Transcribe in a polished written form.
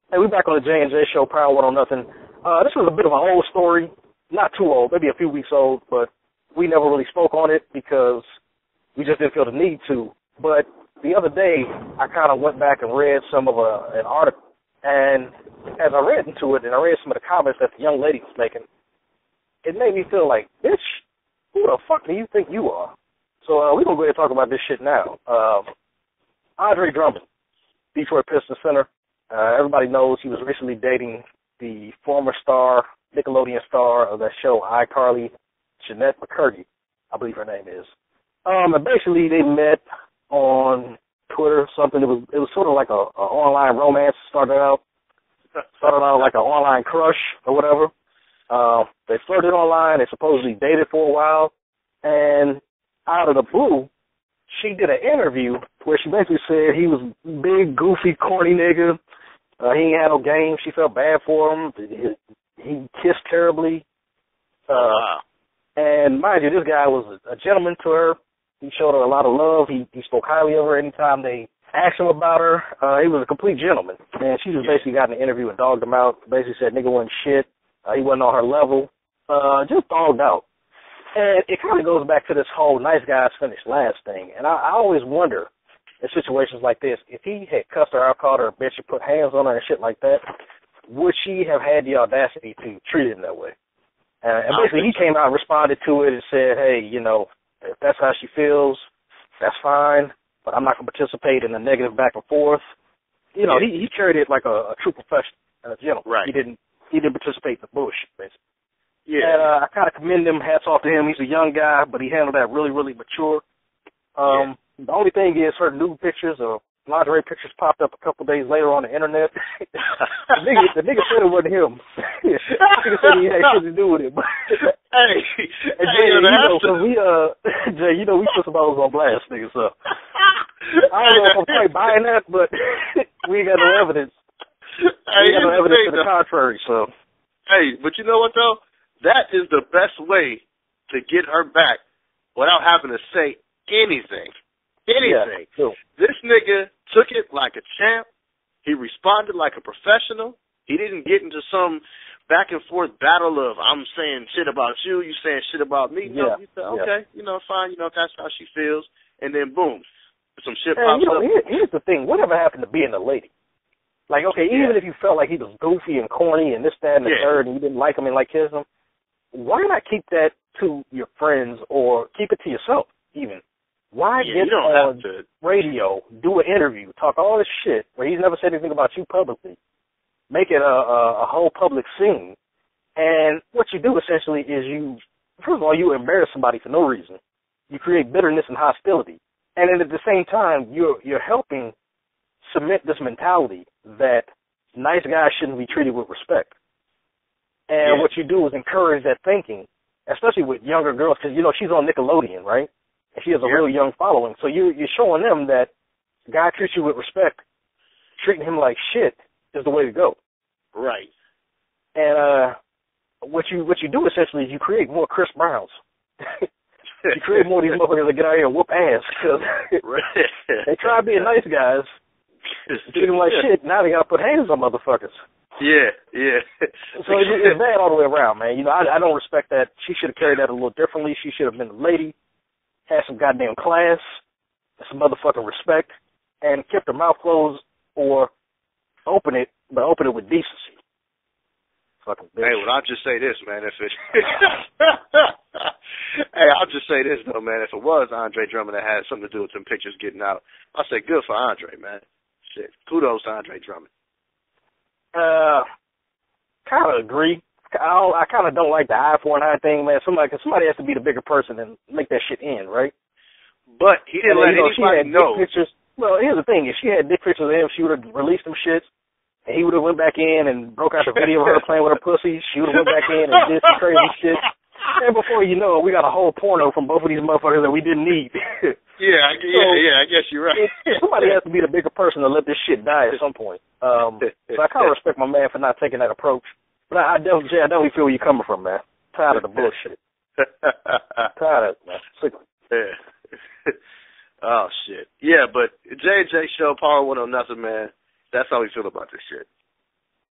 Hey, we back on the J&J show, Power 1 on Nothing. This was a bit of an old story, not too old, maybe a few weeks old, but we never really spoke on it because we just didn't feel the need to. But the other day, I kind of went back and read some of an article, and as I read into it and I read some of the comments that the young lady was making, it made me feel like, bitch, who the fuck do you think you are? So we're going to go ahead and talk about this shit now. Andre Drummond, Detroit Pistons center. Everybody knows he was recently dating the former star, Nickelodeon star of that show, iCarly, Jenette McCurdy, I believe her name is. And basically they met on Twitter or something. It was sort of like a online romance. Started out like an online crush or whatever. They flirted online. They supposedly dated for a while. And out of the blue, she did an interview where she basically said he was big, goofy, corny nigga. He ain't had no game. She felt bad for him. He kissed terribly. And mind you, this guy was a gentleman to her. He showed her a lot of love. He spoke highly of her anytime they asked him about her. He was a complete gentleman. And she just basically got in an interview and dogged him out. Basically said nigga wasn't shit. He wasn't on her level. Just dogged out. And it kind of goes back to this whole nice guys finish last thing. And I always wonder, in situations like this, if he had cussed her out, called her a bitch, and put hands on her and shit like that, would she have had the audacity to treat him that way? And basically he came out and responded to it and said, hey, you know, if that's how she feels, that's fine, but I'm not going to participate in the negative back and forth. You know, he carried it like a true professional and a gentleman. Right. He didn't participate in the bullshit, basically. Yeah. And I kind of commend him, hats off to him. He's a young guy, but he handled that really, really mature. The only thing is her nude pictures or lingerie pictures popped up a couple days later on the internet. the nigga said it wasn't him. The nigga said he had shit to do with it. Hey, and Jay, you know, cause Jay, you know, we put some others on blast, nigga, so. I don't know if I'm quite buying that, but we ain't got no evidence. We ain't got no evidence to the contrary, so. Hey, but you know what, though? That is the best way to get her back without having to say anything. Anything. Yeah, this nigga took it like a champ. He responded like a professional. He didn't get into some back and forth battle of I'm saying shit about you, you saying shit about me. No, he said, okay, you know, fine, you know, if that's how she feels. And then boom, some shit pops up. Here's the thing. Whatever happened to being a lady? Like, okay, even if you felt like he was goofy and corny and this, that, and the third, and you didn't like him and like kissing him, why not keep that to your friends or keep it to yourself even? Why get on radio, do an interview, talk all this shit where he's never said anything about you publicly, make it a whole public scene, and what you do essentially is first of all, you embarrass somebody for no reason. You create bitterness and hostility. And then at the same time, you're helping cement this mentality that nice guys shouldn't be treated with respect. And what you do is encourage that thinking, especially with younger girls, because, you know, she's on Nickelodeon, right? And she has a real young following. So you're showing them that guy treats you with respect, treating him like shit is the way to go. Right. And what you do essentially is you create more Chris Browns. You create more of these motherfuckers that get out here and whoop ass because they try being nice guys, treat them like shit. Now they got to put hands on motherfuckers. Yeah. So it's bad all the way around, man. You know, I don't respect that. She should have carried that a little differently. She should have been a lady, had some goddamn class, some motherfucking respect, and kept her mouth closed or open it with decency. Fucking bitch. Hey, well, I'll just say this, man. Hey, I'll just say this, though, man. If it was Andre Drummond that had something to do with them pictures getting out, I'll say good for Andre, man. Shit. Kudos to Andre Drummond. Kind of agree. I kind of don't like the eye for an eye thing, man. Somebody has to be the bigger person and make that shit end, right? But he didn't let anybody know. Pictures. Well, here's the thing. If she had dick pictures of him, she would have released them shits, and he would have went back in and broke out the video of her playing with her pussy. She would have went back in and did some crazy shit. And before you know it, we got a whole porno from both of these motherfuckers that we didn't need. I guess you're right. Somebody has to be the bigger person to let this shit die at some point. So I kind of respect my man for not taking that approach. But I definitely feel where you're coming from, man. Tired of the bullshit. Tired of it, man. Sick of it. Oh, shit. Yeah, but J&J show, Power 1 on Nothing, man. That's how we feel about this shit.